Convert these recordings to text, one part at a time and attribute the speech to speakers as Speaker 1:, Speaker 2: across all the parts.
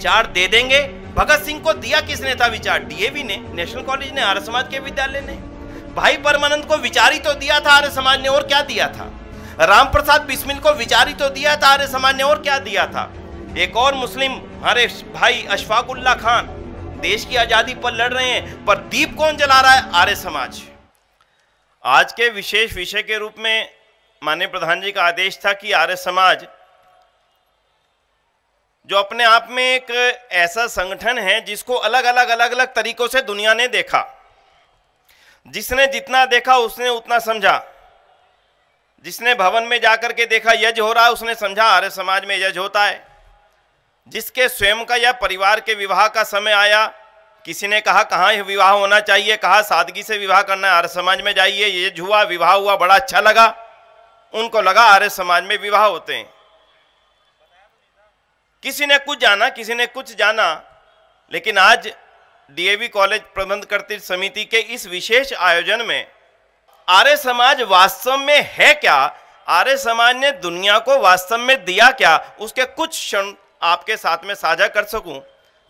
Speaker 1: विचार दे देंगे। भगत सिंह को दिया किसने था विचार? डीएवी ने, नेशनल कॉलेज ने, आर्य समाज के विद्यालय ने। भाई परमानंद को विचार ही तो दिया था आर्य समाज ने, और क्या दिया था? राम प्रसाद बिस्मिल को विचार ही तो दिया था आर्य समाज ने, और क्या दिया था? एक और मुस्लिम हमारे भाई अशफाक उल्लाह खान देश की आजादी पर लड़ रहे हैं, पर दीप कौन जला रहा है? आर्य समाज। आज के विशेष विषय के रूप में माननीय प्रधान जी का आदेश था कि आर्य समाज जो अपने आप में एक ऐसा संगठन है जिसको अलग अलग तरीकों से दुनिया ने देखा, जिसने जितना देखा उसने उतना समझा। जिसने भवन में जाकर के देखा यज्ञ हो रहा है उसने समझा आर्य समाज में यज्ञ होता है। जिसके स्वयं का या परिवार के विवाह का समय आया, किसी ने कहा कहाँ विवाह होना चाहिए, कहा सादगी से विवाह करना है, आर्य समाज में जाइए, यज्ञ हुआ, विवाह हुआ, बड़ा अच्छा लगा, उनको लगा आर्य समाज में विवाह होते हैं। किसी ने कुछ जाना, किसी ने कुछ जाना, लेकिन आज डीएवी कॉलेज प्रबंधकर्त्री समिति के इस विशेष आयोजन में आर्य समाज वास्तव में है क्या, आर्य समाज ने दुनिया को वास्तव में दिया क्या, उसके कुछ क्षण आपके साथ में साझा कर सकूं।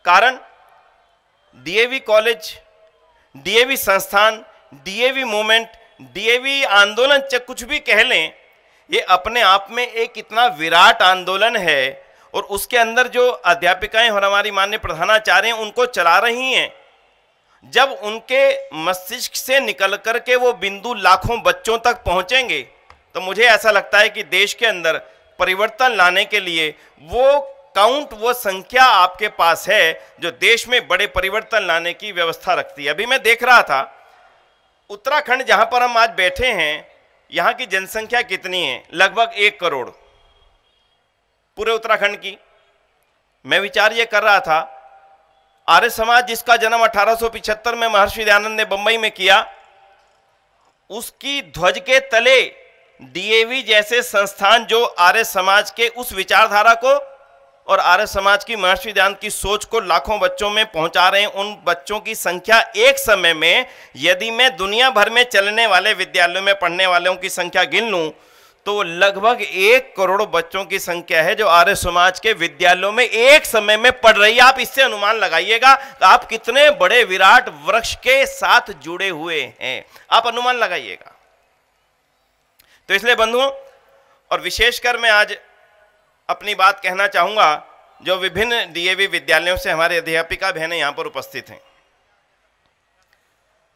Speaker 1: कारण डीएवी कॉलेज, डीएवी संस्थान, डीएवी मूवमेंट, डीएवी आंदोलन, कुछ भी कह लें, ये अपने आप में एक इतना विराट आंदोलन है, और उसके अंदर जो अध्यापिकाएं और हमारी माननीय प्रधानाचार्य उनको चला रही हैं। जब उनके मस्तिष्क से निकल कर के वो बिंदु लाखों बच्चों तक पहुंचेंगे, तो मुझे ऐसा लगता है कि देश के अंदर परिवर्तन लाने के लिए वो काउंट, वो संख्या आपके पास है जो देश में बड़े परिवर्तन लाने की व्यवस्था रखती है। अभी मैं देख रहा था उत्तराखंड जहां पर हम आज बैठे हैं, यहाँ की जनसंख्या कितनी है? लगभग 1 करोड़ पूरे उत्तराखंड की। मैं विचार ये कर रहा था, आर्य समाज जिसका जन्म 1875 में महर्षि दयानंद ने बंबई में किया, उसकी ध्वज के तले डीएवी जैसे संस्थान जो आर्य समाज के उस विचारधारा को और आर्य समाज की महर्षि दयानंद की सोच को लाखों बच्चों में पहुंचा रहे हैं, उन बच्चों की संख्या एक समय में, यदि मैं दुनिया भर में चलने वाले विद्यालयों में पढ़ने वालों की संख्या गिन लूं, तो लगभग 1 करोड़ बच्चों की संख्या है जो आर्य समाज के विद्यालयों में एक समय में पढ़ रही है। आप इससे अनुमान लगाइएगा आप कितने बड़े विराट वृक्ष के साथ जुड़े हुए हैं, आप अनुमान लगाइएगा। तो इसलिए बंधुओं, और विशेषकर मैं आज अपनी बात कहना चाहूंगा जो विभिन्न डीएवी विद्यालयों से हमारे अध्यापिका बहनें यहां पर उपस्थित हैं।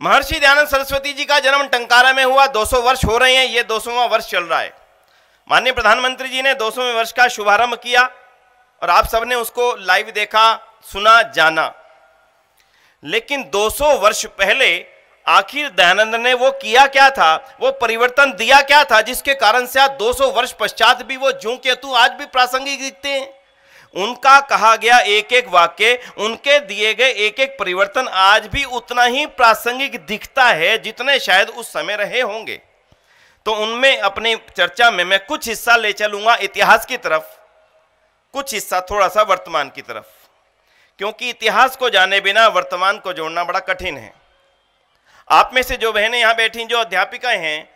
Speaker 1: महर्षि दयानंद सरस्वती जी का जन्म टंकारा में हुआ, 200 वर्ष हो रहे हैं, ये 200वां वर्ष चल रहा है। माननीय प्रधानमंत्री जी ने 200वें वर्ष का शुभारंभ किया और आप सबने उसको लाइव देखा, सुना, जाना। लेकिन 200 वर्ष पहले आखिर दयानंद ने वो किया क्या था, वो परिवर्तन दिया क्या था, जिसके कारण से आज 200 वर्ष पश्चात भी वो ज्यों के त्यों आज भी प्रासंगिक दिखते हैं। उनका कहा गया एक एक वाक्य, उनके दिए गए एक एक परिवर्तन आज भी उतना ही प्रासंगिक दिखता है जितने शायद उस समय रहे होंगे। तो उनमें अपनी चर्चा में मैं कुछ हिस्सा ले चलूंगा इतिहास की तरफ, कुछ हिस्सा थोड़ा सा वर्तमान की तरफ, क्योंकि इतिहास को जाने बिना वर्तमान को जोड़ना बड़ा कठिन है। आप में से जो बहनें यहाँ बैठी, जो अध्यापिकाएं हैं,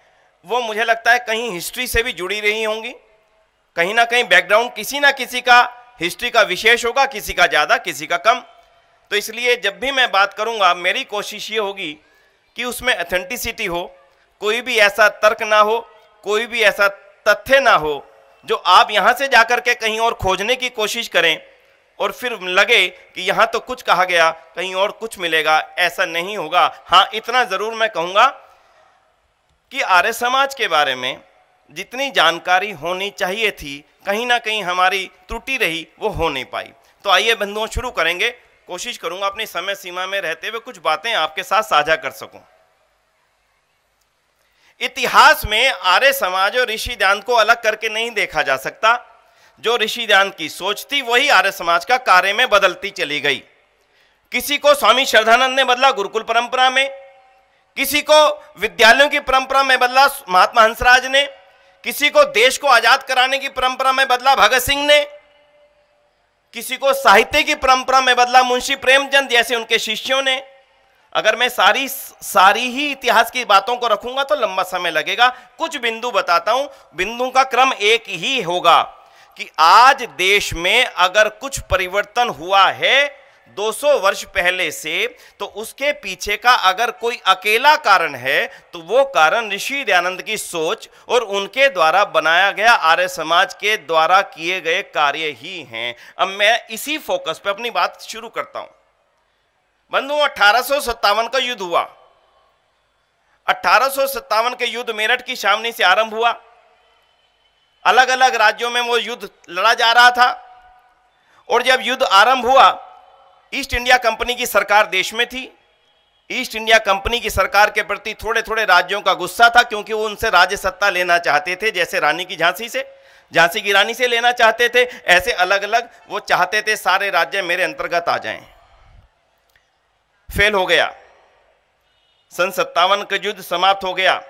Speaker 1: वो मुझे लगता है कहीं हिस्ट्री से भी जुड़ी रही होंगी, कहीं ना कहीं बैकग्राउंड किसी ना किसी का हिस्ट्री का विशेष होगा, किसी का ज़्यादा, किसी का कम। तो इसलिए जब भी मैं बात करूंगा मेरी कोशिश ये होगी कि उसमें ऑथेंटिसिटी हो, कोई भी ऐसा तर्क ना हो, कोई भी ऐसा तथ्य ना हो जो आप यहाँ से जाकर के कहीं और खोजने की कोशिश करें और फिर लगे कि यहाँ तो कुछ कहा गया, कहीं और कुछ मिलेगा। ऐसा नहीं होगा। हाँ, इतना ज़रूर मैं कहूँगा कि आर्य समाज के बारे में जितनी जानकारी होनी चाहिए थी, कहीं ना कहीं हमारी त्रुटि रही, वो हो नहीं पाई। तो आइए बंधुओं, शुरू करेंगे। कोशिश करूंगा अपनी समय सीमा में रहते हुए कुछ बातें आपके साथ साझा कर सकूं। इतिहास में आर्य समाज और ऋषि दयानंद को अलग करके नहीं देखा जा सकता। जो ऋषि दयानंद की सोच थी वही आर्य समाज का कार्य में बदलती चली गई। किसी को स्वामी श्रद्धानंद ने बदला गुरुकुल परंपरा में, किसी को विद्यालयों की परंपरा में बदला महात्मा हंसराज ने, किसी को देश को आजाद कराने की परंपरा में बदला भगत सिंह ने, किसी को साहित्य की परंपरा में बदला मुंशी प्रेमचंद जैसे उनके शिष्यों ने। अगर मैं सारी ही इतिहास की बातों को रखूंगा तो लंबा समय लगेगा। कुछ बिंदु बताता हूं, बिंदु का क्रम एक ही होगा कि आज देश में अगर कुछ परिवर्तन हुआ है 200 वर्ष पहले से, तो उसके पीछे का अगर कोई अकेला कारण है तो वो कारण ऋषि दयानंद की सोच और उनके द्वारा बनाया गया आर्य समाज के द्वारा किए गए कार्य ही हैं। अब मैं इसी फोकस पे अपनी बात शुरू करता हूं। बंधुओं, 1857 का युद्ध हुआ। 1857 के युद्ध मेरठ की छावनी से आरंभ हुआ। अलग अलग राज्यों में वो युद्ध लड़ा जा रहा था, और जब युद्ध आरंभ हुआ, ईस्ट इंडिया कंपनी की सरकार देश में थी। ईस्ट इंडिया कंपनी की सरकार के प्रति थोड़े थोड़े राज्यों का गुस्सा था, क्योंकि वो उनसे राज्य सत्ता लेना चाहते थे। जैसे रानी की झांसी की रानी से लेना चाहते थे, ऐसे अलग अलग वो चाहते थे सारे राज्य मेरे अंतर्गत आ जाएं। फेल हो गया। सन 57 का युद्ध समाप्त हो गया।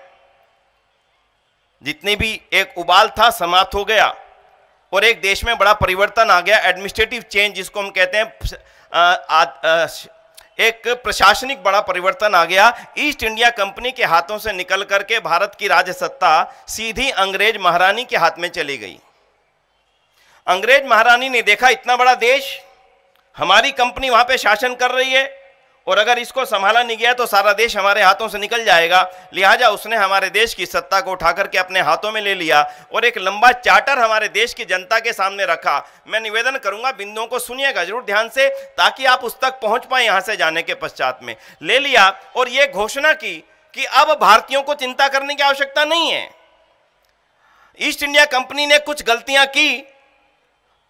Speaker 1: जितने भी एक उबाल था समाप्त हो गया, और एक देश में बड़ा परिवर्तन आ गया। एडमिनिस्ट्रेटिव चेंज जिसको हम कहते हैं, एक प्रशासनिक बड़ा परिवर्तन आ गया। ईस्ट इंडिया कंपनी के हाथों से निकल करके भारत की राज्य सत्ता सीधी अंग्रेज महारानी के हाथ में चली गई। अंग्रेज महारानी ने देखा इतना बड़ा देश, हमारी कंपनी वहां पे शासन कर रही है, और अगर इसको संभाला नहीं गया तो सारा देश हमारे हाथों से निकल जाएगा। लिहाजा उसने हमारे देश की सत्ता को उठा करके अपने हाथों में ले लिया, और एक लंबा चार्टर हमारे देश की जनता के सामने रखा। मैं निवेदन करूंगा, बिंदुओं को सुनिएगा जरूर ध्यान से, ताकि आप उस तक पहुंच पाए। यहां से जाने के पश्चात में ले लिया, और यह घोषणा की कि अब भारतीयों को चिंता करने की आवश्यकता नहीं है। ईस्ट इंडिया कंपनी ने कुछ गलतियां की,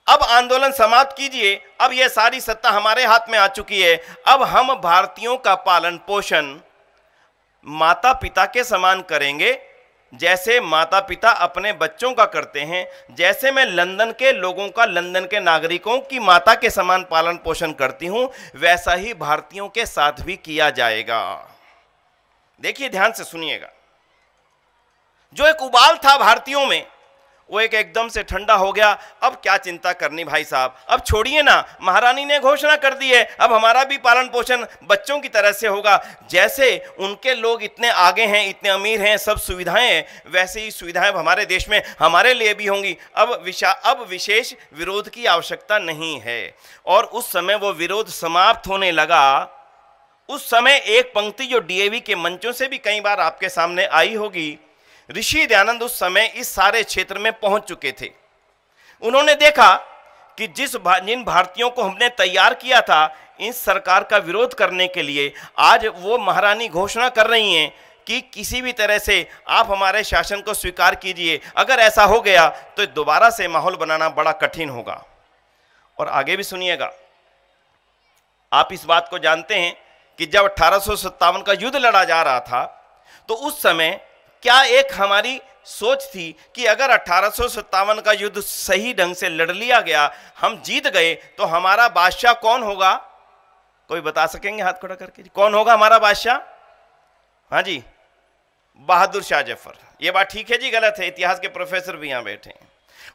Speaker 1: अब आंदोलन समाप्त कीजिए, अब यह सारी सत्ता हमारे हाथ में आ चुकी है। अब हम भारतीयों का पालन पोषण माता पिता के समान करेंगे, जैसे माता पिता अपने बच्चों का करते हैं। जैसे मैं लंदन के लोगों का, लंदन के नागरिकों की माता के समान पालन पोषण करती हूं, वैसा ही भारतीयों के साथ भी किया जाएगा। देखिए, ध्यान से सुनिएगा। जो एक उबाल था भारतीयों में, वो एक एकदम से ठंडा हो गया। अब क्या चिंता करनी भाई साहब, अब छोड़िए ना, महारानी ने घोषणा कर दी है, अब हमारा भी पालन पोषण बच्चों की तरह से होगा। जैसे उनके लोग इतने आगे हैं, इतने अमीर हैं, सब सुविधाएं हैं, वैसे ही सुविधाएं हमारे देश में हमारे लिए भी होंगी। अब विशेष विरोध की आवश्यकता नहीं है। और उस समय वो विरोध समाप्त होने लगा। उस समय एक पंक्ति जो डीएवी के मंचों से भी कई बार आपके सामने आई होगी, ऋषि दयानंद उस समय इस सारे क्षेत्र में पहुंच चुके थे। उन्होंने देखा कि जिन भारतीयों को हमने तैयार किया था इस सरकार का विरोध करने के लिए, आज वो महारानी घोषणा कर रही हैं कि किसी भी तरह से आप हमारे शासन को स्वीकार कीजिए। अगर ऐसा हो गया तो दोबारा से माहौल बनाना बड़ा कठिन होगा। और आगे भी सुनिएगा। आप इस बात को जानते हैं कि जब 1857 का युद्ध लड़ा जा रहा था, तो उस समय क्या एक हमारी सोच थी कि अगर 1857 का युद्ध सही ढंग से लड़ लिया गया, हम जीत गए, तो हमारा बादशाह कौन होगा? कोई बता सकेंगे हाथ खड़ा करके? कौन होगा हमारा बादशाह? हाँ जी, बहादुर शाह जफर। ये बात ठीक है जी? गलत है? इतिहास के प्रोफेसर भी यहां बैठे हैं।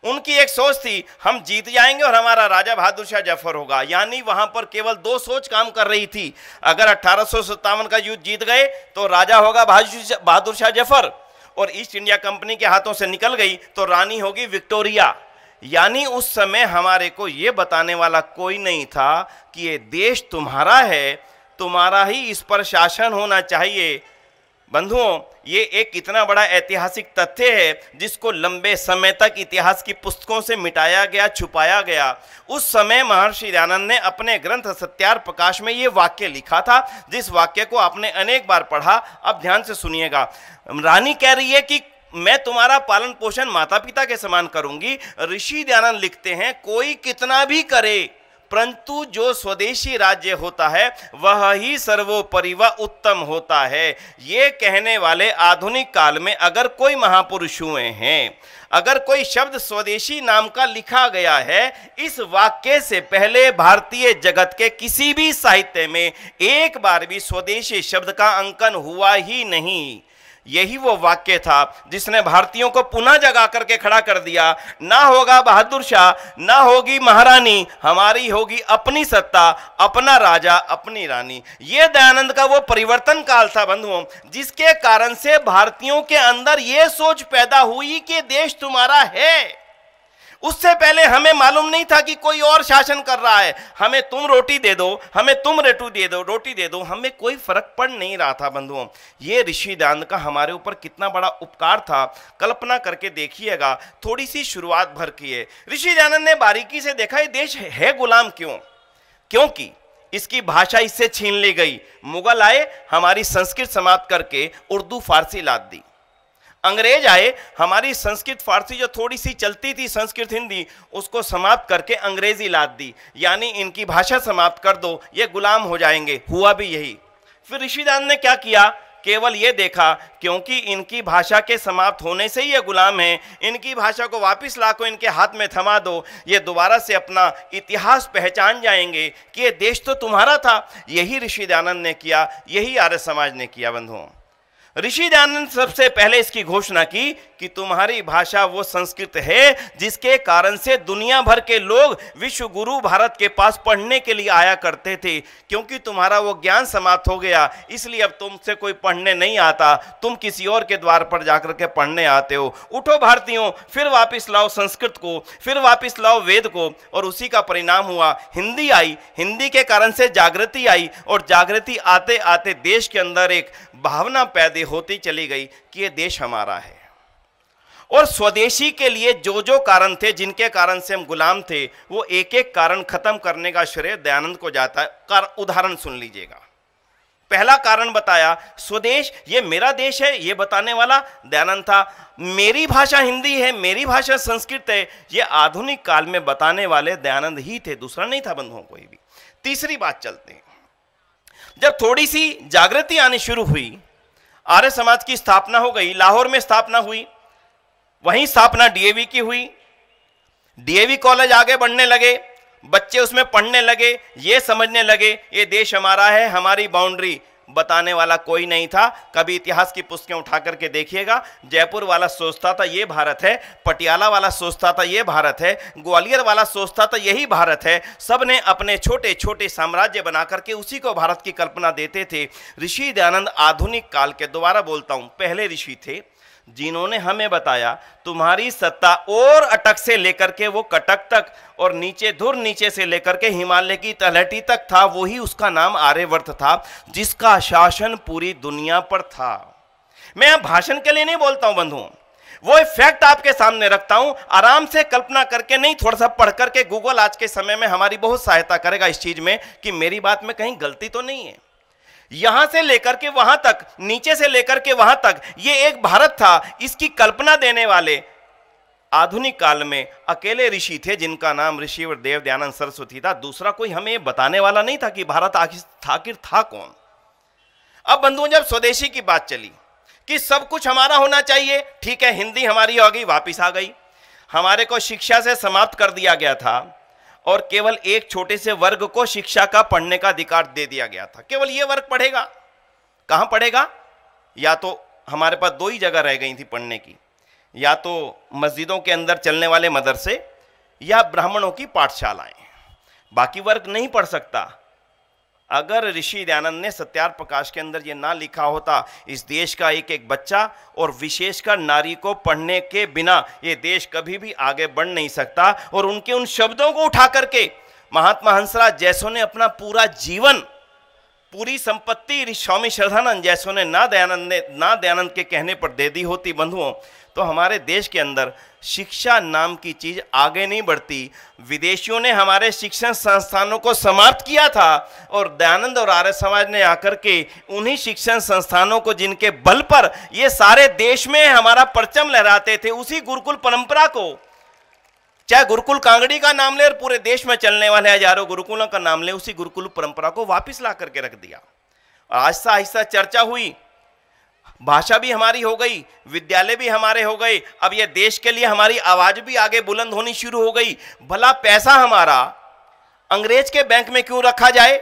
Speaker 1: उनकी एक सोच थी, हम जीत जाएंगे और हमारा राजा बहादुर शाह जफर होगा। यानी वहां पर केवल दो सोच काम कर रही थी। अगर 1857 का युद्ध जीत गए तो राजा होगा बहादुर शाह जफर, और ईस्ट इंडिया कंपनी के हाथों से निकल गई तो रानी होगी विक्टोरिया। यानी उस समय हमारे को यह बताने वाला कोई नहीं था कि ये देश तुम्हारा है, तुम्हारा ही इस पर शासन होना चाहिए। बंधुओं, ये एक इतना बड़ा ऐतिहासिक तथ्य है जिसको लंबे समय तक इतिहास की पुस्तकों से मिटाया गया, छुपाया गया। उस समय महर्षि दयानंद ने अपने ग्रंथ सत्यार्थ प्रकाश में ये वाक्य लिखा था, जिस वाक्य को आपने अनेक बार पढ़ा। अब ध्यान से सुनिएगा। रानी कह रही है कि मैं तुम्हारा पालन पोषण माता पिता के समान करूंगी। ऋषि दयानंद लिखते हैं, कोई कितना भी करे, परंतु जो स्वदेशी राज्य होता है वह ही सर्वोपरि व उत्तम होता है। ये कहने वाले आधुनिक काल में अगर कोई महापुरुष हुए हैं, अगर कोई शब्द स्वदेशी नाम का लिखा गया है, इस वाक्य से पहले भारतीय जगत के किसी भी साहित्य में एक बार भी स्वदेशी शब्द का अंकन हुआ ही नहीं। यही वो वाक्य था जिसने भारतीयों को पुनः जगा करके खड़ा कर दिया। ना होगा बहादुर शाह, ना होगी महारानी, हमारी होगी अपनी सत्ता, अपना राजा, अपनी रानी। ये दयानंद का वो परिवर्तन काल था बंधुओं, जिसके कारण से भारतीयों के अंदर ये सोच पैदा हुई कि देश तुम्हारा है। उससे पहले हमें मालूम नहीं था कि कोई और शासन कर रहा है। हमें तुम रोटी दे दो, हमें तुम रोटी दे दो, हमें कोई फर्क पड़ नहीं रहा था। बंधुओं, ये ऋषि दयानंद का हमारे ऊपर कितना बड़ा उपकार था, कल्पना करके देखिएगा। थोड़ी सी शुरुआत भर की है। ऋषि दयानंद ने बारीकी से देखा ये देश है गुलाम क्यों? क्योंकि इसकी भाषा इससे छीन ली गई। मुगल आए, हमारी संस्कृत समाप्त करके उर्दू फारसी लाद दी। अंग्रेज आए, हमारी संस्कृत फारसी जो थोड़ी सी चलती थी, संस्कृत हिंदी, उसको समाप्त करके अंग्रेजी लाद दी। यानी इनकी भाषा समाप्त कर दो, ये गुलाम हो जाएंगे। हुआ भी यही। फिर ऋषि दयानंद ने क्या किया? केवल ये देखा क्योंकि इनकी भाषा के समाप्त होने से ही ये गुलाम हैं, इनकी भाषा को वापस लाकर इनके हाथ में थमा दो, ये दोबारा से अपना इतिहास पहचान जाएंगे कि ये देश तो तुम्हारा था। यही ऋषि दयानंद ने किया, यही आर्य समाज ने किया। बंधुओं, ऋषि दयानंद सबसे पहले इसकी घोषणा की कि तुम्हारी भाषा वो संस्कृत है जिसके कारण से दुनिया भर के लोग विश्व गुरु भारत के पास पढ़ने के लिए आया करते थे। क्योंकि तुम्हारा वो ज्ञान समाप्त हो गया, इसलिए अब तुमसे कोई पढ़ने नहीं आता, तुम किसी और के द्वार पर जाकर के पढ़ने आते हो। उठो भारतीयों, फिर वापस लाओ संस्कृत को, फिर वापस लाओ वेद को। और उसी का परिणाम हुआ, हिंदी आई। हिंदी के कारण से जागृति आई, और जागृति आते आते देश के अंदर एक भावना पैदा होती चली गई कि ये देश हमारा है। और स्वदेशी के लिए जो जो कारण थे, जिनके कारण से हम गुलाम थे, वो एक एक कारण खत्म करने का श्रेय दयानंद को जाता है। उदाहरण सुन लीजिएगा। पहला कारण बताया, स्वदेश ये मेरा देश है, ये बताने वाला दयानंद था। मेरी भाषा हिंदी है, मेरी भाषा संस्कृत है, ये आधुनिक काल में बताने वाले दयानंद ही थे, दूसरा नहीं था बंधुओं कोई भी। तीसरी बात चलते हैं। जब थोड़ी सी जागृति आनी शुरू हुई, आर्य समाज की स्थापना हो गई, लाहौर में स्थापना हुई, वहीं स्थापना डीएवी की हुई। डीएवी कॉलेज आगे बढ़ने लगे, बच्चे उसमें पढ़ने लगे, ये समझने लगे ये देश हमारा है, हमारी बाउंड्री। बताने वाला कोई नहीं था। कभी इतिहास की पुस्तकें उठा करके देखिएगा, जयपुर वाला सोचता था ये भारत है, पटियाला वाला सोचता था ये भारत है, ग्वालियर वाला सोचता था यही भारत है। सब ने अपने छोटे छोटे साम्राज्य बना करके उसी को भारत की कल्पना देते थे। ऋषि दयानंद आधुनिक काल के, दोबारा बोलता हूं, पहले ऋषि थे जिन्होंने हमें बताया तुम्हारी सत्ता और अटक से लेकर के वो कटक तक, और नीचे धुर नीचे से लेकर के हिमालय की तलहटी तक था, वही उसका नाम आर्यवर्त था, जिसका शासन पूरी दुनिया पर था। मैं अब भाषण के लिए नहीं बोलता हूं बंधुओं, वो फैक्ट आपके सामने रखता हूं। आराम से कल्पना करके नहीं, थोड़ा सा पढ़ करके। गूगल आज के समय में हमारी बहुत सहायता करेगा इस चीज में कि मेरी बात में कहीं गलती तो नहीं है। यहां से लेकर के वहां तक, नीचे से लेकर के वहां तक, ये एक भारत था। इसकी कल्पना देने वाले आधुनिक काल में अकेले ऋषि थे, जिनका नाम ऋषिवर देव दयानंद सरस्वती था। दूसरा कोई हमें बताने वाला नहीं था कि भारत आखिर था कौन। अब बंधुओं, जब स्वदेशी की बात चली कि सब कुछ हमारा होना चाहिए, ठीक है, हिंदी हमारी हो गई, वापिस आ गई। हमारे को शिक्षा से समाप्त कर दिया गया था, और केवल एक छोटे से वर्ग को शिक्षा का पढ़ने का अधिकार दे दिया गया था। केवल ये वर्ग पढ़ेगा। कहां पढ़ेगा? या तो हमारे पास दो ही जगह रह गई थी पढ़ने की, या तो मस्जिदों के अंदर चलने वाले मदरसे, या ब्राह्मणों की पाठशालाएं। बाकी वर्ग नहीं पढ़ सकता। अगर ऋषि दयानंद ने सत्यार प्रकाश के अंदर ये ना लिखा होता, इस देश का एक एक बच्चा और विशेषकर नारी को पढ़ने के बिना ये देश कभी भी आगे बढ़ नहीं सकता। और उनके उन शब्दों को उठा करके महात्मा हंसराज जैसों ने अपना पूरा जीवन, पूरी संपत्ति स्वामी श्रद्धानंद जैसों ने ना दयानंद के कहने पर दे दी होती बंधुओं, तो हमारे देश के अंदर शिक्षा नाम की चीज आगे नहीं बढ़ती। विदेशियों ने हमारे शिक्षण संस्थानों को समाप्त किया था, और दयानंद और आर्य समाज ने आकर के उन्हीं शिक्षण संस्थानों को, जिनके बल पर ये सारे देश में हमारा परचम लहराते थे, उसी गुरुकुल परंपरा को, चाहे गुरुकुल कांगड़ी का नाम ले और पूरे देश में चलने वाले हजारों गुरुकुलों का नाम ले, उसी गुरुकुल परंपरा को वापिस ला करके रख दिया। आहिस्ता आहिस्ता चर्चा हुई, भाषा भी हमारी हो गई, विद्यालय भी हमारे हो गए। अब ये देश के लिए हमारी आवाज भी आगे बुलंद होनी शुरू हो गई। भला पैसा हमारा अंग्रेज के बैंक में क्यों रखा जाए?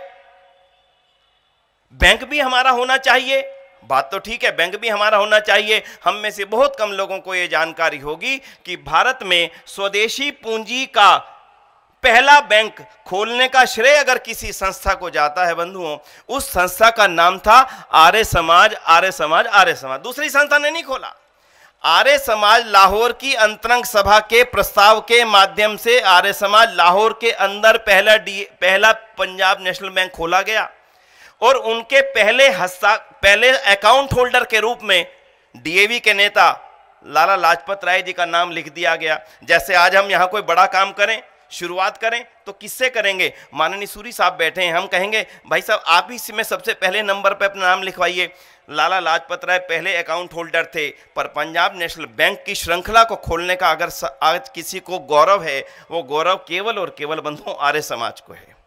Speaker 1: बैंक भी हमारा होना चाहिए। बात तो ठीक है, बैंक भी हमारा होना चाहिए। हम में से बहुत कम लोगों को यह जानकारी होगी कि भारत में स्वदेशी पूंजी का पहला बैंक खोलने का श्रेय अगर किसी संस्था को जाता है बंधुओं, उस संस्था का नाम था आर्य समाज। आर्य समाज, आर्य समाज, दूसरी संस्था ने नहीं खोला। आर्य समाज लाहौर की अंतरंग सभा के प्रस्ताव के माध्यम से आर्य समाज लाहौर के अंदर पहला पंजाब नेशनल बैंक खोला गया और उनके पहले अकाउंट होल्डर के रूप में डीएवी के नेता लाला लाजपत राय जी का नाम लिख दिया गया। जैसे आज हम यहाँ कोई बड़ा काम करें, शुरुआत करें तो किससे करेंगे? माननीय सूरी साहब बैठे हैं, हम कहेंगे भाई साहब आप ही इसमें सबसे पहले नंबर पे अपना नाम लिखवाइए। लाला लाजपत राय पहले अकाउंट होल्डर थे, पर पंजाब नेशनल बैंक की श्रृंखला को खोलने का अगर आज किसी को गौरव है, वो गौरव केवल और केवल बंधुओं आर्य समाज को है।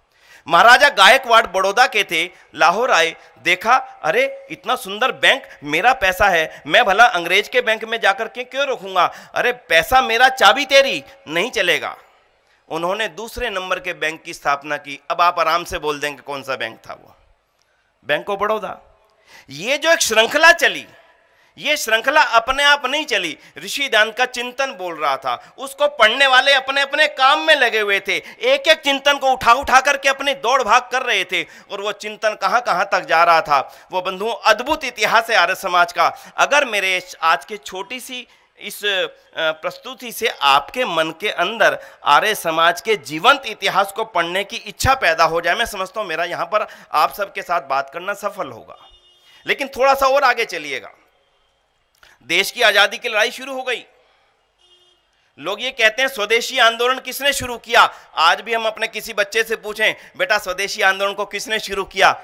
Speaker 1: महाराजा गायकवाड़ बड़ौदा के थे, लाहौर आए, देखा अरे इतना सुंदर बैंक, मेरा पैसा है, मैं भला अंग्रेज के बैंक में जाकर के क्यों रखूंगा? अरे पैसा मेरा, चाबी तेरी, नहीं चलेगा। उन्होंने दूसरे नंबर के बैंक की स्थापना की। अब आप आराम से बोल देंगे कौन सा बैंक था वो? Bank of Baroda. ये जो एक श्रृंखला चली, ये श्रृंखला अपने आप नहीं चली, ऋषि दयानंद का चिंतन बोल रहा था, उसको पढ़ने वाले अपने अपने काम में लगे हुए थे, एक एक चिंतन को उठा उठा करके अपनी दौड़ भाग कर रहे थे, और वो चिंतन कहां कहां तक जा रहा था। वो बंधुओं अद्भुत इतिहास है आर्य समाज का। अगर मेरे आज के छोटी सी इस प्रस्तुति से आपके मन के अंदर आर्य समाज के जीवंत इतिहास को पढ़ने की इच्छा पैदा हो जाए, मैं समझता हूं मेरा यहां पर आप सबके साथ बात करना सफल होगा। लेकिन थोड़ा सा और आगे चलिएगा। देश की आजादी की लड़ाई शुरू हो गई। लोग ये कहते हैं स्वदेशी आंदोलन किसने शुरू किया? आज भी हम अपने किसी बच्चे से पूछें बेटा स्वदेशी आंदोलन को किसने शुरू किया,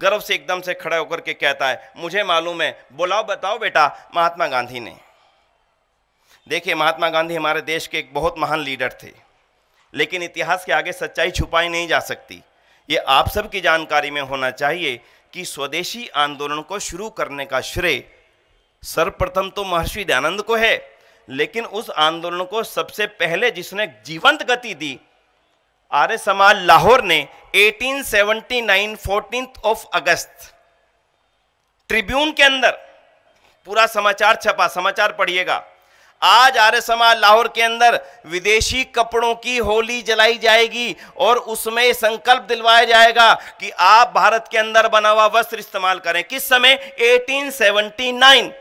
Speaker 1: गर्व से एकदम से खड़े होकर के कहता है मुझे मालूम है। बुलाओ, बताओ बेटा। महात्मा गांधी ने। देखिए, महात्मा गांधी हमारे देश के एक बहुत महान लीडर थे, लेकिन इतिहास के आगे सच्चाई छुपाई नहीं जा सकती। ये आप सबकी जानकारी में होना चाहिए कि स्वदेशी आंदोलन को शुरू करने का श्रेय सर्वप्रथम तो महर्षि दयानंद को है, लेकिन उस आंदोलन को सबसे पहले जिसने जीवंत गति दी, आर्य समाज लाहौर ने 1879 14 अगस्त ट्रिब्यून के अंदर पूरा समाचार छपा। समाचार पढ़िएगा। आज आर्य समाज लाहौर के अंदर विदेशी कपड़ों की होली जलाई जाएगी और उसमें संकल्प दिलवाया जाएगा कि आप भारत के अंदर बना हुआ वस्त्र इस्तेमाल करें। किस समय? 1879।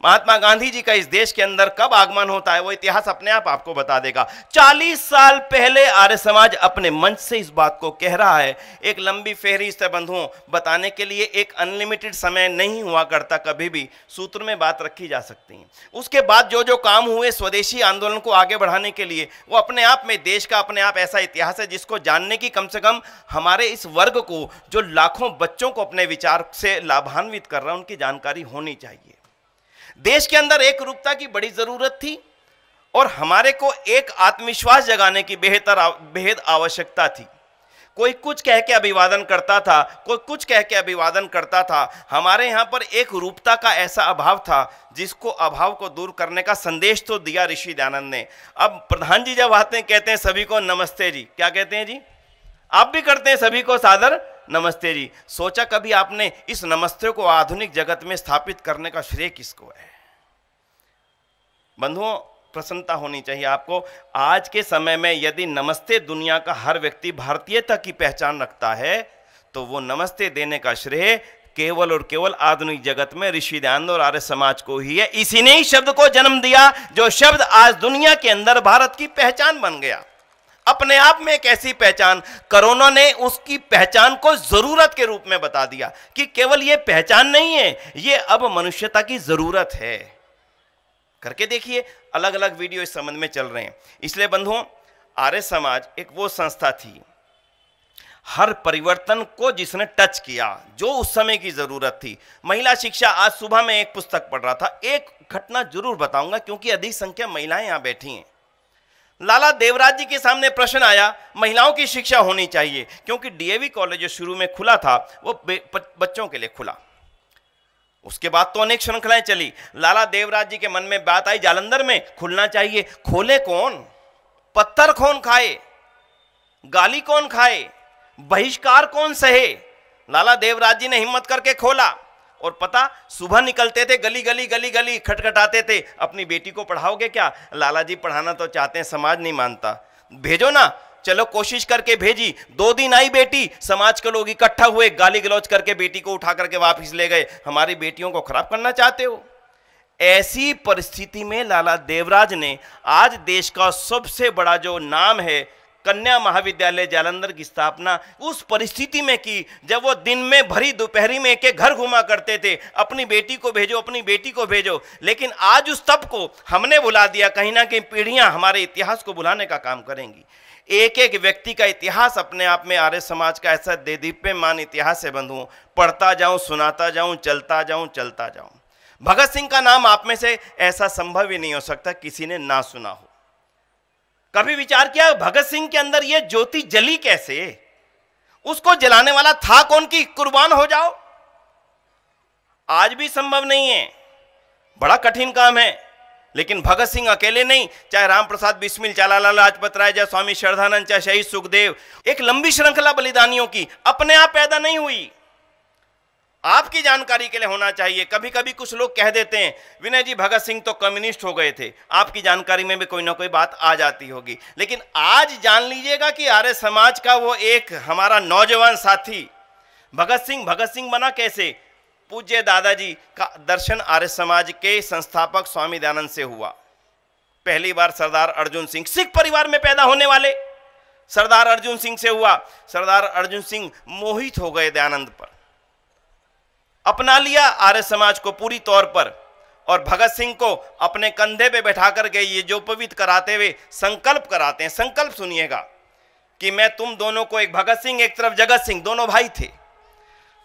Speaker 1: महात्मा गांधी जी का इस देश के अंदर कब आगमन होता है वो इतिहास अपने आप आपको बता देगा। 40 साल पहले आर्य समाज अपने मंच से इस बात को कह रहा है। एक लंबी फेहरिस्त है बंधुओं, बताने के लिए एक अनलिमिटेड समय नहीं हुआ करता, कभी भी सूत्र में बात रखी जा सकती है। उसके बाद जो जो काम हुए स्वदेशी आंदोलन को आगे बढ़ाने के लिए, वो अपने आप में देश का अपने आप ऐसा इतिहास है जिसको जानने की कम से कम हमारे इस वर्ग को, जो लाखों बच्चों को अपने विचार से लाभान्वित कर रहा है, उनकी जानकारी होनी चाहिए। देश के अंदर एक रूपता की बड़ी जरूरत थी और हमारे को एक आत्मविश्वास जगाने की बेहद आवश्यकता थी। कोई कुछ कह के अभिवादन करता था, कोई कुछ कह के अभिवादन करता था। हमारे यहाँ पर एक रूपता का ऐसा अभाव था जिसको अभाव को दूर करने का संदेश तो दिया ऋषि दयानंद ने। अब प्रधान जी जब आते हैं कहते हैं सभी को नमस्ते जी। क्या कहते हैं जी? आप भी करते हैं सभी को सादर नमस्ते जी। सोचा कभी आपने इस नमस्ते को आधुनिक जगत में स्थापित करने का श्रेय किसको है? बंधुओं, प्रसन्नता होनी चाहिए आपको। आज के समय में यदि नमस्ते दुनिया का हर व्यक्ति भारतीयता की पहचान रखता है तो वो नमस्ते देने का श्रेय केवल और केवल आधुनिक जगत में ऋषि दयानंद और आर्य समाज को ही है। इसी ने ही शब्द को जन्म दिया जो शब्द आज दुनिया के अंदर भारत की पहचान बन गया। अपने आप में एक ऐसी पहचान, कोरोना ने उसकी पहचान को जरूरत के रूप में बता दिया कि केवल ये पहचान नहीं है, ये अब मनुष्यता की जरूरत है। करके देखिए, अलग अलग वीडियो इस संबंध में चल रहे हैं। इसलिए बंधुओं, आर्य समाज एक वो संस्था थी हर परिवर्तन को जिसने टच किया, जो उस समय की जरूरत थी। महिला शिक्षा, आज सुबह में एक पुस्तक पढ़ रहा था, एक घटना जरूर बताऊंगा क्योंकि अधिक संख्या महिलाएं यहां बैठी हैं। लाला देवराज जी के सामने प्रश्न आया, महिलाओं की शिक्षा होनी चाहिए, क्योंकि डीएवी कॉलेज जो शुरू में खुला था वो बच्चों के लिए खुला। उसके बाद तो अनेक श्रृंखलाएं चली। लाला देवराज जी के मन में बात आई जालंधर में खुलना चाहिए। खोले कौन? पत्थर कौन खाए? गाली कौन खाए? बहिष्कार कौन सहे? लाला देवराज जी ने हिम्मत करके खोला और पता, सुबह निकलते थे, गली गली गली गली खटखटाते थे, अपनी बेटी को पढ़ाओगे क्या? लाला जी पढ़ाना तो चाहते हैं, समाज नहीं मानता, भेजो ना। चलो कोशिश करके भेजी। 2 दिन आई बेटी, समाज के लोग इकट्ठा हुए, गाली गलौज करके बेटी को उठा करके वापस ले गए। हमारी बेटियों को खराब करना चाहते हो? ऐसी परिस्थिति में लाला देवराज ने आज देश का सबसे बड़ा जो नाम है कन्या महाविद्यालय जालंधर की स्थापना उस परिस्थिति में की जब वो दिन में भरी दोपहरी में एक घर घुमा करते थे, अपनी बेटी को भेजो, अपनी बेटी को भेजो। लेकिन आज उस तप को हमने भुला दिया। कहीं ना कहीं पीढ़ियां हमारे इतिहास को भुलाने का काम करेंगी। एक एक व्यक्ति का इतिहास अपने आप में आर्य समाज का ऐसा देदीप्यमान इतिहास है बंधुओं, पढ़ता जाऊं, सुनाता जाऊं, चलता जाऊं, चलता जाऊं। भगत सिंह का नाम आप में से ऐसा संभव ही नहीं हो सकता किसी ने ना सुना हो। कभी विचार किया भगत सिंह के अंदर यह ज्योति जली कैसे? उसको जलाने वाला था कौन कि कुर्बान हो जाओ? आज भी संभव नहीं है, बड़ा कठिन काम है। लेकिन भगत सिंह अकेले नहीं, चाहे राम प्रसाद बिस्मिल, चाहे लाला लाजपत राय, चाहे स्वामी श्रद्धानंद, चाहे शहीद सुखदेव, एक लंबी श्रृंखला बलिदानियों की अपने आप पैदा नहीं हुई। आपकी जानकारी के लिए होना चाहिए। कभी कभी कुछ लोग कह देते हैं विनय जी भगत सिंह तो कम्युनिस्ट हो गए थे, आपकी जानकारी में भी कोई ना कोई बात आ जाती होगी। लेकिन आज जान लीजिएगा कि आर्य समाज का वो एक हमारा नौजवान साथी भगत सिंह बना कैसे? पूज्य दादाजी का दर्शन आर्य समाज के संस्थापक स्वामी दयानंद से हुआ। पहली बार सरदार अर्जुन सिंह, सिख परिवार में पैदा होने वाले सरदार अर्जुन सिंह से हुआ। सरदार अर्जुन सिंह मोहित हो गए दयानंद पर, अपना लिया आर्य समाज को पूरी तौर पर, और भगत सिंह को अपने कंधे पे बैठा कर के ये जो पवित्र कराते हुए संकल्प कराते हैं। संकल्प सुनिएगा कि मैं तुम दोनों को, एक भगत सिंह एक तरफ जगत सिंह, दोनों भाई थे,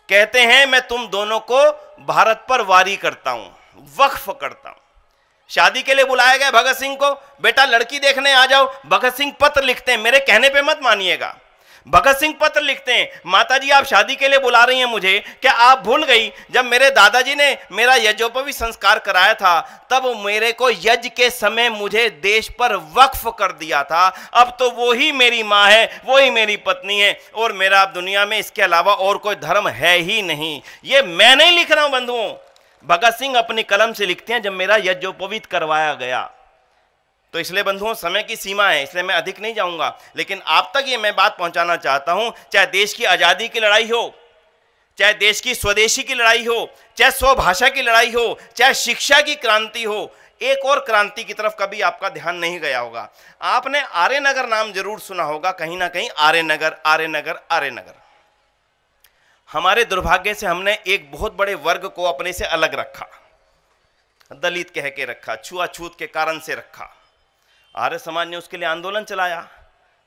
Speaker 1: कहते हैं मैं तुम दोनों को भारत पर वारी करता हूं, वक्फ करता हूं। शादी के लिए बुलाया गया भगत सिंह को, बेटा लड़की देखने आ जाओ। भगत सिंह पत्र लिखते हैं, मेरे कहने पे मत मानिएगा। भगत सिंह पत्र लिखते हैं, माताजी आप शादी के लिए बुला रही हैं मुझे, क्या आप भूल गई जब मेरे दादाजी ने मेरा यज्ञोपवीत संस्कार कराया था तब मेरे को यज्ञ के समय मुझे देश पर वक्फ कर दिया था। अब तो वो ही मेरी माँ है, वो ही मेरी पत्नी है, और मेरा दुनिया में इसके अलावा और कोई धर्म है ही नहीं। ये मैं नहीं लिख रहा हूं बंधुओं, भगत सिंह अपनी कलम से लिखते हैं जब मेरा यज्ञोपवीत करवाया गया। तो इसलिए बंधुओं समय की सीमा है, इसलिए मैं अधिक नहीं जाऊंगा, लेकिन आप तक ये मैं बात पहुंचाना चाहता हूं। चाहे देश की आज़ादी की लड़ाई हो, चाहे देश की स्वदेशी की लड़ाई हो, चाहे स्वभाषा की लड़ाई हो, चाहे शिक्षा की क्रांति हो, एक और क्रांति की तरफ कभी आपका ध्यान नहीं गया होगा। आपने आर्यनगर नाम जरूर सुना होगा, कहीं ना कहीं आर्यनगर, आर्यनगर, आर्यनगर। हमारे दुर्भाग्य से हमने एक बहुत बड़े वर्ग को अपने से अलग रखा, दलित कह के रखा, छुआछूत के कारण से रखा। आर्य समाज ने उसके लिए आंदोलन चलाया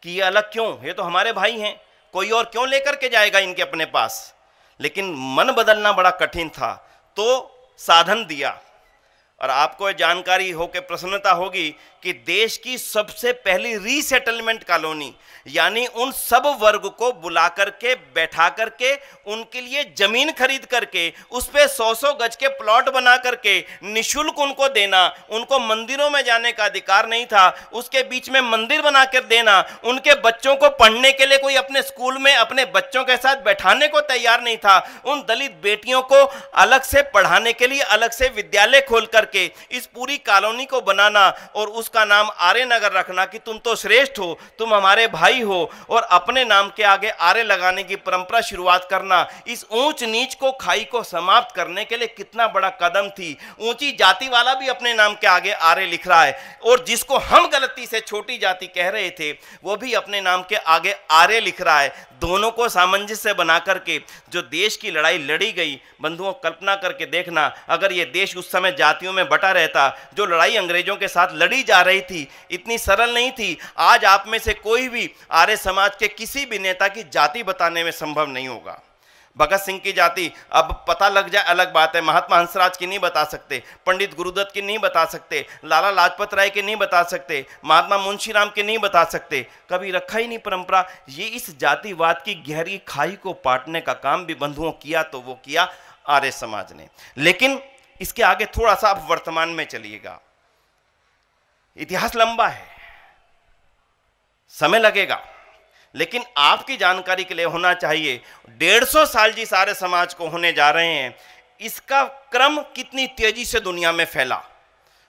Speaker 1: कि ये अलग क्यों, ये तो हमारे भाई हैं, कोई और क्यों लेकर के जाएगा इनके अपने पास। लेकिन मन बदलना बड़ा कठिन था, तो साधन दिया। और आपको जानकारी हो के प्रसन्नता होगी कि देश की सबसे पहली रीसेटलमेंट कॉलोनी, यानी उन सब वर्ग को बुला करके बैठा करके उनके लिए जमीन खरीद करके उस पे 100-100 गज के प्लॉट बना करके निशुल्क उनको देना। उनको मंदिरों में जाने का अधिकार नहीं था, उसके बीच में मंदिर बना कर देना। उनके बच्चों को पढ़ने के लिए कोई अपने स्कूल में अपने बच्चों के साथ बैठाने को तैयार नहीं था। उन दलित बेटियों को अलग से पढ़ाने के लिए अलग से विद्यालय खोल करके इस पूरी कॉलोनी को बनाना और उसका नाम आर्यनगर रखना कि तुम तो श्रेष्ठ हो, तुम हमारे भाई हो, और अपने नाम के आगे आर्य लगाने की परंपरा शुरुआत करना। इस ऊंच नीच को, खाई को समाप्त करने के लिए कितना बड़ा कदम थी। ऊंची जाति वाला भी अपने नाम के आगे आर्य लिख रहा है, और जिसको हम गलती से छोटी जाति कह रहे थे वो भी अपने नाम के आगे आर्य लिख रहा है। दोनों को सामंजस्य बना करके जो देश की लड़ाई लड़ी गई, बंधुओं कल्पना करके देखना, अगर ये देश उस समय जातियों में बटा रहता, जो लड़ाई अंग्रेजों के साथ लड़ी जा रही थी इतनी सरल नहीं थी। आज आप में से कोई भी आर्य समाज के किसी भी नेता की जाति बताने में संभव नहीं होगा। भगत सिंह की जाति अब पता लग जाए अलग बात है, महात्मा हंसराज की नहीं बता सकते, पंडित गुरुदत्त की नहीं बता सकते, लाला लाजपत राय की नहीं बता सकते, महात्मा मुंशीराम की नहीं बता सकते। कभी रखा ही नहीं परंपरा। ये इस जातिवाद की गहरी खाई को पाटने का काम भी बंधुओं किया तो वो किया आर्य समाज ने। लेकिन इसके आगे थोड़ा सा आप वर्तमान में चलिएगा, इतिहास लंबा है, समय लगेगा, लेकिन आपकी जानकारी के लिए होना चाहिए 150 साल जिस आर्य समाज को होने जा रहे हैं, इसका क्रम कितनी तेजी से दुनिया में फैला।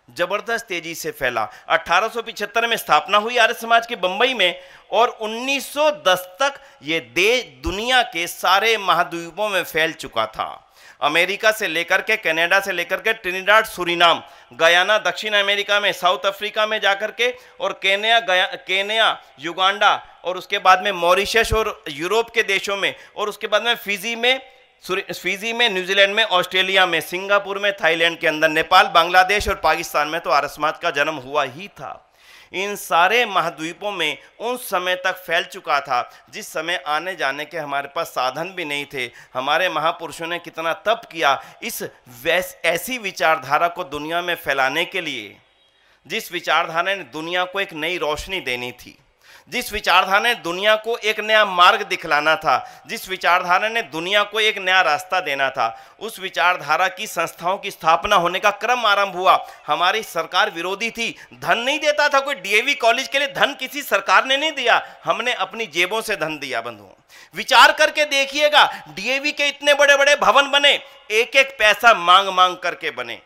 Speaker 1: जबरदस्त तेजी से फैला। 1875 में स्थापना हुई आर्य समाज की बंबई में, और 1910 तक ये देश दुनिया के सारे महाद्वीपों में फैल चुका था। अमेरिका से लेकर के, कनाडा से लेकर के, ट्रिनिडाड, सूरीनाम, गयाना, दक्षिण अमेरिका में, साउथ अफ्रीका में जाकर के, और केन्या, युगांडा, और उसके बाद में मॉरिशस और यूरोप के देशों में, और उसके बाद में फिजी में, न्यूजीलैंड में, ऑस्ट्रेलिया में, सिंगापुर में, थाईलैंड के अंदर, नेपाल, बांग्लादेश और पाकिस्तान में तो आर्य समाज का जन्म हुआ ही था। इन सारे महाद्वीपों में उन समय तक फैल चुका था जिस समय आने जाने के हमारे पास साधन भी नहीं थे। हमारे महापुरुषों ने कितना तप किया इस ऐसी विचारधारा को दुनिया में फैलाने के लिए, जिस विचारधारा ने दुनिया को एक नई रोशनी देनी थी, जिस विचारधारा ने दुनिया को एक नया मार्ग दिखलाना था, जिस विचारधारा ने दुनिया को एक नया रास्ता देना था, उस विचारधारा की संस्थाओं की स्थापना होने का क्रम आरंभ हुआ। हमारी सरकार विरोधी थी, धन नहीं देता था कोई। डीएवी कॉलेज के लिए धन किसी सरकार ने नहीं दिया, हमने अपनी जेबों से धन दिया। बंधुओं, विचार करके देखिएगा, डीएवी के इतने बड़े बड़े भवन बने, एक एक पैसा मांग मांग करके बने,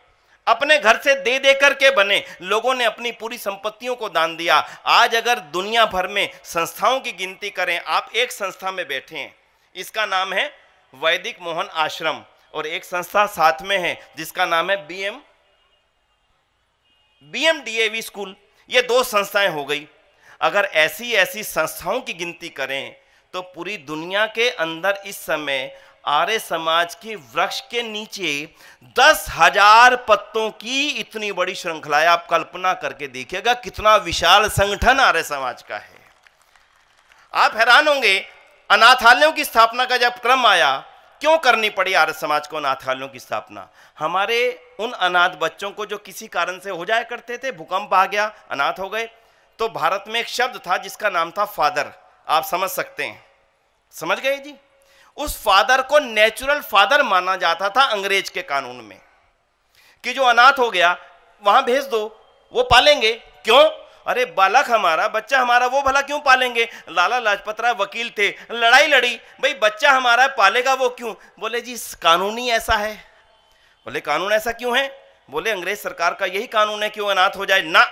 Speaker 1: अपने घर से दे दे करके बने, लोगों ने अपनी पूरी संपत्तियों को दान दिया। आज अगर दुनिया भर में संस्थाओं की गिनती करें, आप एक संस्था में बैठे हैं, इसका नाम है वैदिक मोहन आश्रम, और एक संस्था साथ में है जिसका नाम है बीएम डीएवी स्कूल। ये दो संस्थाएं हो गई। अगर ऐसी ऐसी संस्थाओं की गिनती करें तो पूरी दुनिया के अंदर इस समय आर्य समाज के वृक्ष के नीचे 10,000 पत्तों की इतनी बड़ी श्रृंखला है। आप कल्पना करके देखिएगा कितना विशाल संगठन आर्य समाज का है। आप हैरान होंगे, अनाथालयों की स्थापना का जब क्रम आया, क्यों करनी पड़ी आर्य समाज को अनाथालयों की स्थापना? हमारे उन अनाथ बच्चों को जो किसी कारण से हो जाया करते थे, भूकंप आ गया, अनाथ हो गए, तो भारत में एक शब्द था जिसका नाम था फादर। आप समझ सकते हैं, समझ गए जी? उस फादर को नेचुरल फादर माना जाता था अंग्रेज के कानून में, कि जो अनाथ हो गया वहां भेज दो, वो पालेंगे। क्यों? अरे बालक हमारा, बच्चा हमारा, वो भला क्यों पालेंगे? लाला लाजपत राय वकील थे, लड़ाई लड़ी, भाई बच्चा हमारा पालेगा वो क्यों? बोले जी कानून ही ऐसा है। बोले कानून ऐसा क्यों है? बोले अंग्रेज सरकार का यही कानून है कि वो अनाथ हो जाए ना,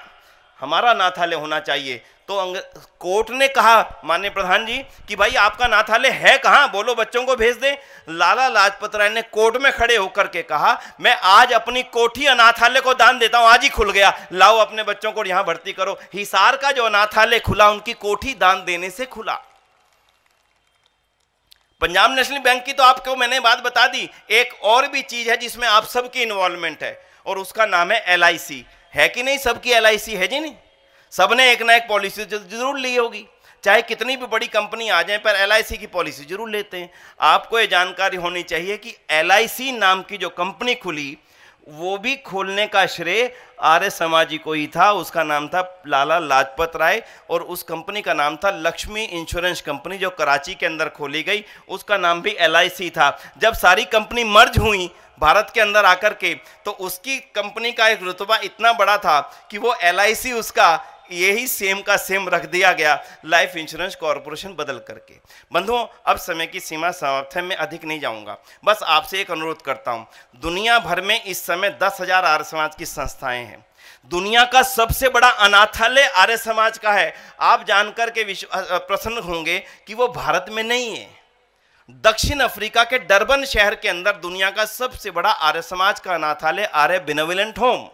Speaker 1: हमारा अनाथालय होना चाहिए। तो कोर्ट ने कहा, माननीय प्रधान जी, कि भाई आपका अनाथालय है कहाँ, बोलो बच्चों को भेज दें। लाला लाजपत राय ने कोर्ट में खड़े होकर के कहा, मैं आज अपनी कोठी अनाथालय को दान देता हूं, आज ही खुल गया, लाओ अपने बच्चों को यहां भर्ती करो। हिसार का जो अनाथालय खुला, उनकी कोठी दान देने से खुला। पंजाब नेशनल बैंक की तो आपको मैंने बात बता दी। एक और भी चीज है जिसमें आप सबकी इन्वॉल्वमेंट है, और उसका नाम है एलआईसी। है कि नहीं? सबकी एलआईसी है जी नहीं? सबने एक ना एक पॉलिसी जरूर ली होगी, चाहे कितनी भी बड़ी कंपनी आ जाए, पर एलआईसी की पॉलिसी जरूर लेते हैं। आपको ये जानकारी होनी चाहिए कि एलआईसी नाम की जो कंपनी खुली, वो भी खोलने का श्रेय आर्य समाजी को ही था। उसका नाम था लाला लाजपत राय, और उस कंपनी का नाम था लक्ष्मी इंश्योरेंस कंपनी, जो कराची के अंदर खोली गई। उसका नाम भी एलआईसी था। जब सारी कंपनी मर्ज हुई भारत के अंदर आकर के, तो उसकी कंपनी का एक रुतबा इतना बड़ा था कि वो एलआईसी उसका यही सेम का सेम रख दिया गया, लाइफ इंश्योरेंस कॉरपोरेशन बदल करके। बंधुओं, अब समय की सीमा समाप्त है, मैं अधिक नहीं जाऊंगा, बस आपसे एक अनुरोध करता हूं। दुनिया भर में इस समय 10,000 आर्य समाज की संस्थाएं हैं। दुनिया का सबसे बड़ा अनाथालय आर्य समाज का है। आप जानकर के प्रसन्न होंगे कि वो भारत में नहीं है, दक्षिण अफ्रीका के डरबन शहर के अंदर दुनिया का सबसे बड़ा आर्य समाज का अनाथालय आर्य बेनेवोलेंट होम,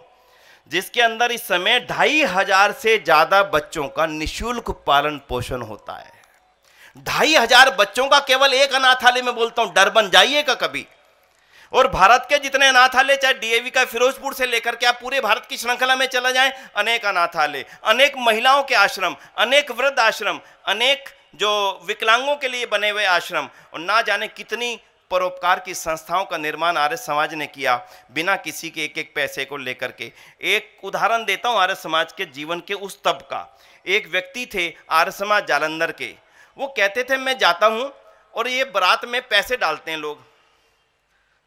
Speaker 1: जिसके अंदर इस समय 2,500 से ज्यादा बच्चों का निःशुल्क पालन पोषण होता है। 2,500 बच्चों का केवल एक अनाथालय में, बोलता हूं डरबन जाइएगा कभी। और भारत के जितने अनाथालय, चाहे डीएवी का फिरोजपुर से लेकर के आप पूरे भारत की श्रृंखला में चला जाएं, अनेक अनाथालय, अनेक महिलाओं के आश्रम, अनेक वृद्ध आश्रम, अनेक जो विकलांगों के लिए बने हुए आश्रम, और ना जाने कितनी परोपकार की संस्थाओं का निर्माण आर्य समाज ने किया, बिना किसी के एक एक पैसे को लेकर के। एक उदाहरण देता हूं आर्य समाज के जीवन के उस तब का। एक व्यक्ति थे आर्य समाज जालंधर के, वो कहते थे मैं जाता हूं और ये बारात में पैसे डालते हैं लोग,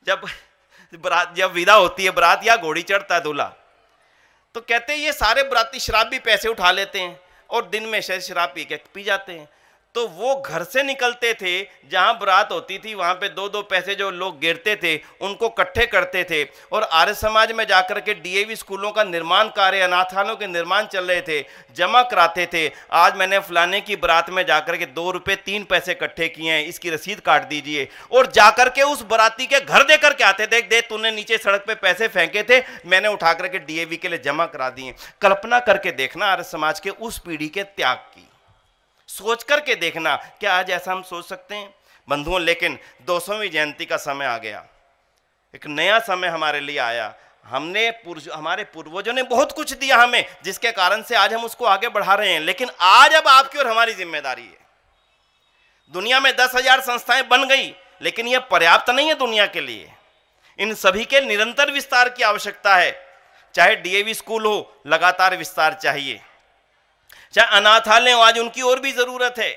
Speaker 1: जब विदा होती है बारात या घोड़ी चढ़ता है दूल्हा, तो कहते हैं ये सारे बराती शराब भी पैसे उठा लेते हैं और दिन में शराब पी जाते हैं। तो वो घर से निकलते थे, जहां बारात होती थी वहां पे 2-2 पैसे जो लोग गिरते थे उनको इकट्ठे करते थे और आर्य समाज में जाकर के डीएवी स्कूलों का निर्माण कार्य, अनाथालयों के निर्माण चल रहे थे, जमा कराते थे। आज मैंने फलाने की बारात में जाकर के 2 रुपये 3 पैसे इकट्ठे किए हैं, इसकी रसीद काट दीजिए, और जाकर के उस बाराती के घर देकर के आते थे, देख तूने नीचे सड़क पे पैसे फेंके थे, मैंने उठा करके डीएवी के लिए जमा करा दिए। कल्पना करके देखना आर्य समाज के उस पीढ़ी के त्याग की, सोच करके देखना, क्या आज ऐसा हम सोच सकते हैं बंधुओं? लेकिन 200वीं जयंती का समय आ गया, एक नया समय हमारे लिए आया। हमारे पूर्वजों ने बहुत कुछ दिया हमें, जिसके कारण से आज हम उसको आगे बढ़ा रहे हैं। लेकिन आज अब आपकी और हमारी जिम्मेदारी है। दुनिया में 10,000 संस्थाएं बन गई, लेकिन यह पर्याप्त नहीं है दुनिया के लिए। इन सभी के निरंतर विस्तार की आवश्यकता है। चाहे डीएवी स्कूल हो, लगातार विस्तार चाहिए। चाहे अनाथालय हो, आज उनकी और भी जरूरत है।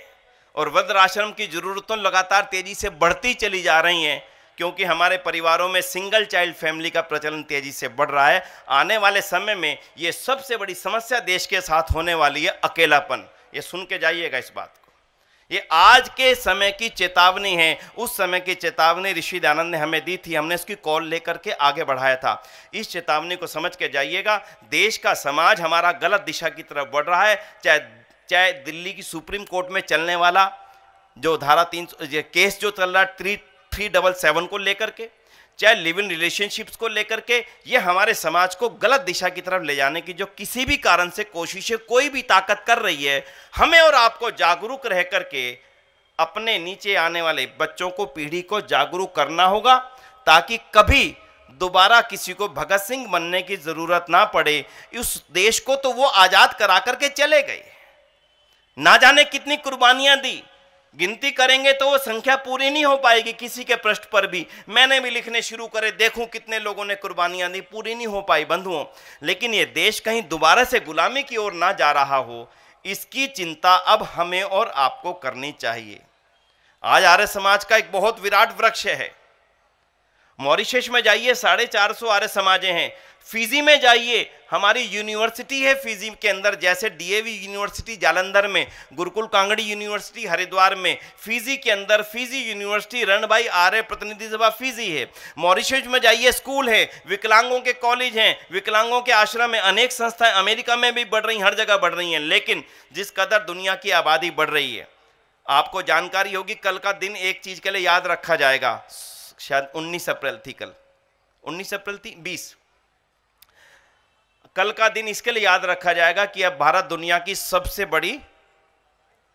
Speaker 1: और वृद्धाश्रम की जरूरतें लगातार तेजी से बढ़ती चली जा रही हैं, क्योंकि हमारे परिवारों में सिंगल चाइल्ड फैमिली का प्रचलन तेजी से बढ़ रहा है। आने वाले समय में ये सबसे बड़ी समस्या देश के साथ होने वाली है, अकेलापन। ये सुन के जाइएगा इस बात को। ये आज के समय की चेतावनी है। उस समय की चेतावनी ऋषि दयानंद ने हमें दी थी, हमने उसकी कॉल लेकर के आगे बढ़ाया था। इस चेतावनी को समझ के जाइएगा। देश का समाज हमारा गलत दिशा की तरफ बढ़ रहा है। चाहे दिल्ली की सुप्रीम कोर्ट में चलने वाला जो धारा 3 केस जो चल रहा है 377 को लेकर के, चाहे लिव इन रिलेशनशिप्स को लेकर के, ये हमारे समाज को गलत दिशा की तरफ ले जाने की जो किसी भी कारण से कोशिशें कोई भी ताकत कर रही है, हमें और आपको जागरूक रह करके अपने नीचे आने वाले बच्चों को, पीढ़ी को जागरूक करना होगा, ताकि कभी दोबारा किसी को भगत सिंह बनने की जरूरत ना पड़े। उस देश को तो वो आजाद करा करके चले गए, ना जाने कितनी कुर्बानियां दी। गिनती करेंगे तो वो संख्या पूरी नहीं हो पाएगी किसी के पृष्ठ पर भी। मैंने भी लिखने शुरू करे, देखूं कितने लोगों ने कुर्बानियां दी, पूरी नहीं हो पाई बंधुओं। लेकिन ये देश कहीं दोबारा से गुलामी की ओर ना जा रहा हो, इसकी चिंता अब हमें और आपको करनी चाहिए। आज आर्य समाज का एक बहुत विराट वृक्ष है। मॉरिशस में जाइए 450 आर्य समाजें हैं। फिजी में जाइए, हमारी यूनिवर्सिटी है फिजी के अंदर, जैसे डीएवी यूनिवर्सिटी जालंधर में, गुरुकुल कांगड़ी यूनिवर्सिटी हरिद्वार में, फिजी के अंदर फिजी यूनिवर्सिटी रणभाई आर्य प्रतिनिधि सभा फिजी है। मॉरिशस में जाइए, स्कूल है, विकलांगों के कॉलेज हैं, विकलांगों के आश्रम है, अनेक संस्थाएं अमेरिका में भी बढ़ रही, हर जगह बढ़ रही हैं। लेकिन जिस कदर दुनिया की आबादी बढ़ रही है, आपको जानकारी होगी, कल का दिन एक चीज के लिए याद रखा जाएगा, शायद 19 अप्रैल थी, कल 19 अप्रैल थी 20, कल का दिन इसके लिए याद रखा जाएगा कि अब भारत दुनिया की सबसे बड़ी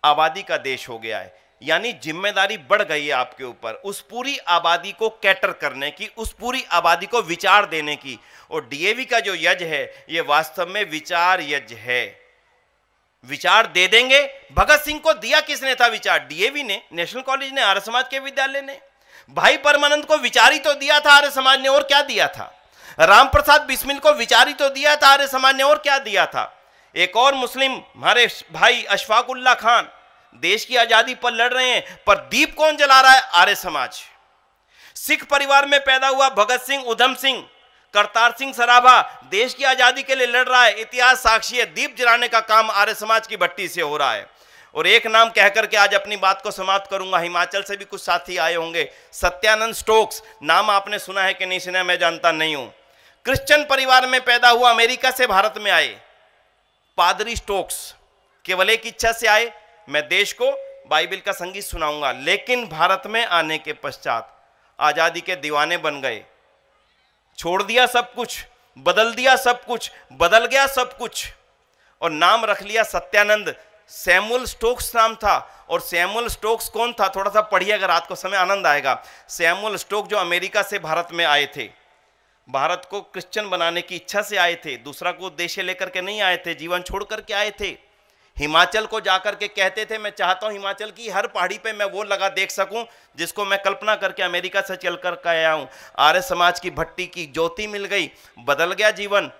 Speaker 1: आबादी का देश हो गया है। यानी जिम्मेदारी बढ़ गई है आपके ऊपर, उस पूरी आबादी को कैटर करने की, उस पूरी आबादी को विचार देने की। और डीएवी का जो यज्ञ है, ये वास्तव में विचार यज्ञ है। विचार दे देंगे। भगत सिंह को दिया किसने था विचार? डीएवी ने, नेशनल कॉलेज ने, आर्य समाज के विद्यालय ने। भाई परमानंद को विचार ही तो दिया था आर्य समाज ने, और क्या दिया था? राम प्रसाद बिस्मिल को विचार ही तो दिया था आर्य समाज ने, और क्या दिया था? एक और मुस्लिम हमारे भाई अशफाक उल्लाह खान देश की आजादी पर लड़ रहे हैं, पर दीप कौन जला रहा है? आर्य समाज। सिख परिवार में पैदा हुआ भगत सिंह, उधम सिंह, करतार सिंह सराभा देश की आजादी के लिए लड़ रहा है। इतिहास साक्षी है, दीप जलाने का काम आर्य समाज की भट्टी से हो रहा है। और एक नाम कहकर के आज अपनी बात को समाप्त करूंगा। हिमाचल से भी कुछ साथी आए होंगे, सत्यानंद स्टोक्स, नाम आपने सुना है कि नहीं सुना, मैं जानता नहीं हूं। क्रिश्चियन परिवार में पैदा हुआ, अमेरिका से भारत में आए पादरी स्टोक्स, केवल एक इच्छा से आए, मैं देश को बाइबल का संगीत सुनाऊंगा। लेकिन भारत में आने के पश्चात आजादी के दीवाने बन गए, छोड़ दिया सब कुछ, बदल दिया सब कुछ, बदल गया सब कुछ, और नाम रख लिया सत्यानंद। सैमुअल स्टोक्स नाम था। और सैमुअल स्टोक्स कौन था? थोड़ा सा पढ़िए, अगर रात को समय आनंद आएगा। सैमुअल स्टोक्स जो अमेरिका से भारत में आए थे, भारत को क्रिश्चियन बनाने की इच्छा से आए थे, दूसरा को उद्देश्य लेकर के नहीं आए थे, जीवन छोड़ करके आए थे। हिमाचल को जाकर के कहते थे, मैं चाहता हूं हिमाचल की हर पहाड़ी पे मैं वो लगा देख सकूं जिसको मैं कल्पना करके अमेरिका से चल कर आया हूं। आर्य समाज की भट्टी की ज्योति मिल गई, बदल गया जीवन।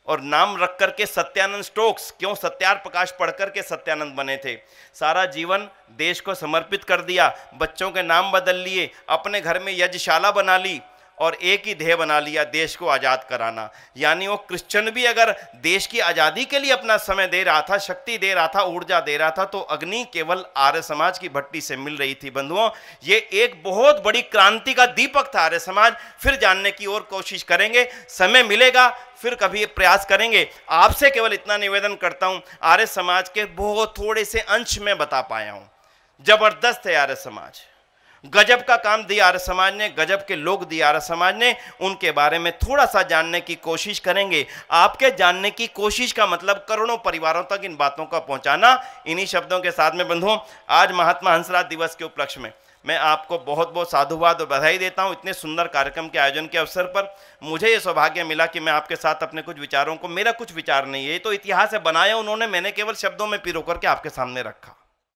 Speaker 1: और नाम रख करके सत्यानंद स्टोक्स, क्यों? सत्यार प्रकाश पढ़ करके सत्यानंद बने थे। सारा जीवन देश को समर्पित कर दिया, बच्चों के नाम बदल लिए, अपने घर में यज्ञशाला बना ली, और एक ही ध्येय बना लिया, देश को आज़ाद कराना। यानी वो क्रिश्चियन भी अगर देश की आज़ादी के लिए अपना समय दे रहा था, शक्ति दे रहा था, ऊर्जा दे रहा था, तो अग्नि केवल आर्य समाज की भट्टी से मिल रही थी। बंधुओं, ये एक बहुत बड़ी क्रांति का दीपक था आर्य समाज। फिर जानने की और कोशिश करेंगे, समय मिलेगा फिर कभी प्रयास करेंगे। आपसे केवल इतना निवेदन करता हूं, आर्य समाज के बहुत थोड़े से अंश में बता पाया हूं। जबरदस्त है आर्य समाज, गजब का काम दिया आर्य समाज ने, गजब के लोग दिए आर्य समाज ने। उनके बारे में थोड़ा सा जानने की कोशिश करेंगे। आपके जानने की कोशिश का मतलब करोड़ों परिवारों तक इन बातों का पहुंचाना। इन्हीं शब्दों के साथ में बंधुओं, आज महात्मा हंसराज दिवस के उपलक्ष्य में मैं आपको बहुत बहुत साधुवाद और बधाई देता हूं। इतने सुंदर कार्यक्रम के आयोजन के अवसर पर मुझे ये सौभाग्य मिला कि मैं आपके साथ अपने कुछ विचारों को, मेरा कुछ विचार नहीं है, ये तो इतिहास है, बनाया उन्होंने, मैंने केवल शब्दों में पिरो करके आपके सामने रखा।